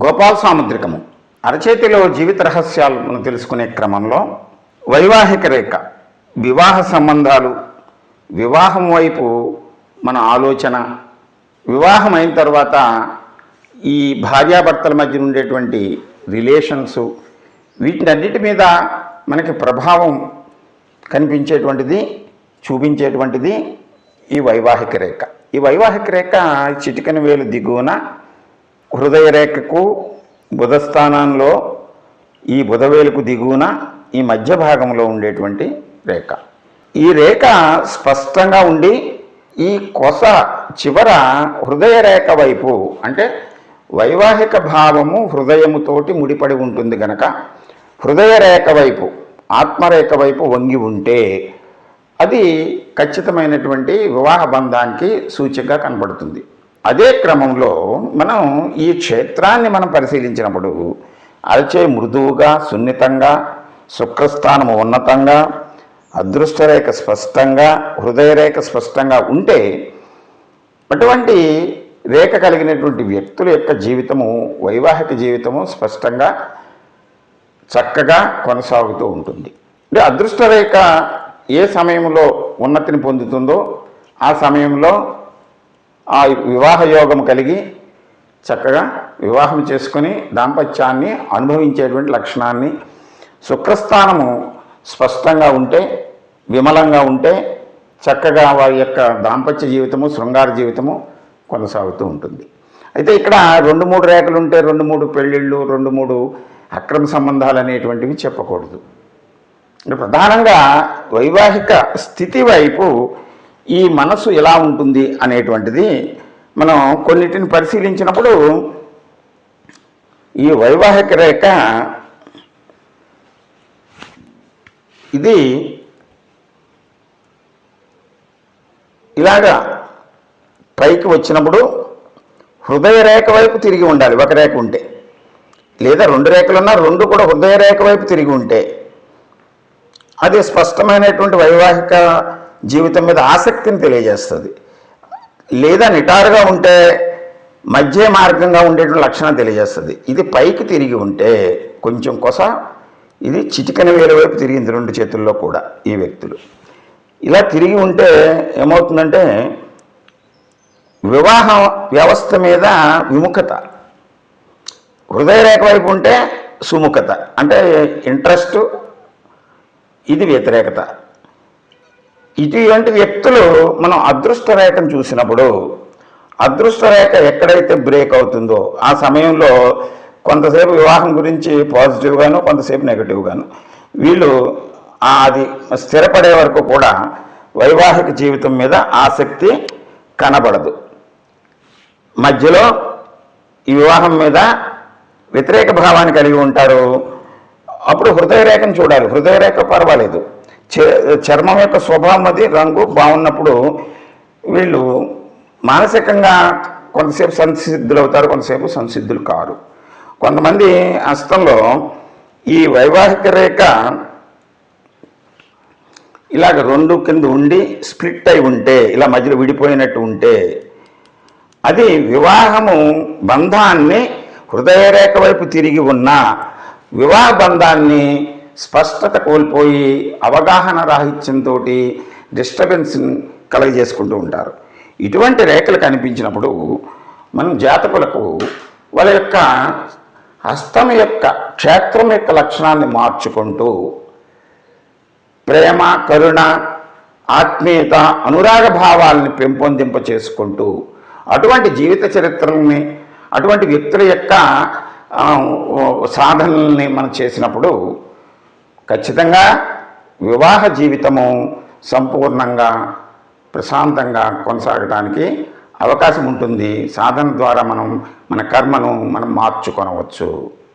గోపాల సాముద్రికము అరచేతిలో జీవిత రహస్యాలను తెలుసుకునే క్రమంలో వైవాహిక రేఖ, వివాహ సంబంధాలు, వివాహం వైపు మన ఆలోచన, వివాహం అయిన తర్వాత ఈ భార్యాభర్తల మధ్య ఉండేటువంటి రిలేషన్సు, వీటినన్నిటి మీద మనకి ప్రభావం కనిపించేటువంటిది, చూపించేటువంటిది ఈ వైవాహిక రేఖ. ఈ వైవాహిక రేఖ చిటికెన వేలు దిగువన హృదయ రేఖకు బుధస్థానంలో ఈ బుధవేలుకు దిగువన ఈ మధ్య భాగంలో ఉండేటువంటి రేఖ. ఈ రేఖ స్పష్టంగా ఉండి ఈ కొస చివర హృదయ రేఖ వైపు, అంటే వైవాహిక భావము హృదయముతోటి ముడిపడి ఉంటుంది కనుక హృదయ రేఖ వైపు, ఆత్మరేఖ వైపు వంగి ఉంటే అది ఖచ్చితమైనటువంటి వివాహ బంధానికి సూచికగా కనబడుతుంది. అదే క్రమంలో మనం ఈ క్షేత్రాన్ని మనం పరిశీలించినప్పుడు అరచే మృదువుగా, సున్నితంగా, శుక్రస్థానము ఉన్నతంగా, అదృష్టరేఖ స్పష్టంగా, హృదయరేఖ స్పష్టంగా ఉంటే అటువంటి రేఖ కలిగినటువంటి వ్యక్తుల యొక్క జీవితము, వైవాహిక జీవితము స్పష్టంగా చక్కగా కొనసాగుతూ ఉంటుంది. అంటే అదృష్టరేఖ ఏ సమయంలో ఉన్నతిని పొందుతుందో ఆ సమయంలో ఆ వివాహ యోగం కలిగి చక్కగా వివాహం చేసుకొని దాంపత్యాన్ని అనుభవించేటువంటి లక్షణాన్ని, శుక్రస్థానము స్పష్టంగా ఉంటే, విమలంగా ఉంటే చక్కగా వారి యొక్క దాంపత్య జీవితము, శృంగార జీవితము కొనసాగుతూ ఉంటుంది. అయితే ఇక్కడ 2-3 రేఖలు ఉంటే 2-3 పెళ్ళిళ్ళు, 2-3 అక్రమ సంబంధాలు అనేటువంటివి చెప్పకూడదు. ప్రధానంగా వైవాహిక స్థితి వైపు ఈ మనసు ఎలా ఉంటుంది అనేటువంటిది మనం కొన్నిటిని పరిశీలించినప్పుడు ఈ వైవాహిక రేఖ ఇది ఇలాగా పైకి వచ్చినప్పుడు హృదయ రేఖ వైపు తిరిగి ఉండాలి ఒక రేఖ ఉంటే, లేదా 2 రేఖలున్నా 2 కూడా హృదయ రేఖ వైపు తిరిగి ఉంటే అది స్పష్టమైనటువంటి వైవాహిక జీవితం మీద ఆసక్తిని తెలియజేస్తుంది. లేదా నిటారుగా ఉంటే మధ్య మార్గంగా ఉండేటువంటి లక్షణం తెలియజేస్తుంది. ఇది పైకి తిరిగి ఉంటే కొంచెం కొస, ఇది చిటికెన వేలు వైపు తిరిగింది 2 చేతుల్లో కూడా. ఈ వ్యక్తులు ఇలా తిరిగి ఉంటే ఏమవుతుందంటే వివాహ వ్యవస్థ మీద విముఖత, హృదయరేఖ వైపు ఉంటే సుముఖత, అంటే ఇంట్రెస్ట్, ఇది వ్యతిరేకత. ఇటువంటి వ్యక్తులు మనం అదృష్ట రేఖను చూసినప్పుడు అదృష్ట రేఖ ఎక్కడైతే బ్రేక్ అవుతుందో ఆ సమయంలో కొంతసేపు వివాహం గురించి పాజిటివ్గాను, కొంతసేపు నెగటివ్గాను, వీళ్ళు అది స్థిరపడే వరకు కూడా వైవాహిక జీవితం మీద ఆసక్తి కనబడదు. మధ్యలో ఈ వివాహం మీద వ్యతిరేక భావాన్ని కలిగి ఉంటారు. అప్పుడు హృదయరేఖను చూడాలి. హృదయరేఖ పర్వాలేదు, చర్మం యొక్క స్వభావం అది, రంగు బాగున్నప్పుడు వీళ్ళు మానసికంగా కొంతసేపు సంసిద్ధులు అవుతారు, కొంతసేపు సంసిద్ధులు కారు. కొంతమంది హస్తంలో ఈ వైవాహిక రేఖ ఇలాగ 2 కింద ఉండి స్ప్లిట్ అయి ఉంటే, ఇలా మధ్యలో విడిపోయినట్టు ఉంటే అది వివాహము బంధాన్ని హృదయరేఖ వైపు తిరిగి ఉన్న వివాహ బంధాన్ని స్పష్టత కోల్పోయి అవగాహన రాహిత్యంతో డిస్టర్బెన్స్ కలగజేసుకుంటూ ఉంటారు. ఇటువంటి రేఖలు కనిపించినప్పుడు మనం జాతకులకు వాళ్ళ యొక్క హస్తం యొక్క క్షేత్రం యొక్క లక్షణాన్ని మార్చుకుంటూ ప్రేమ, కరుణ, ఆత్మీయత, అనురాగ భావాలని పెంపొందింప చేసుకుంటూ అటువంటి జీవిత చరిత్రల్ని, అటువంటి వ్యక్తుల యొక్క సాధనల్ని మనం చేసినప్పుడు ఖచ్చితంగా వివాహ జీవితము సంపూర్ణంగా ప్రశాంతంగా కొనసాగడానికి అవకాశం ఉంటుంది. సాధన ద్వారా మనం మన కర్మను మనం మార్చుకొనవచ్చు.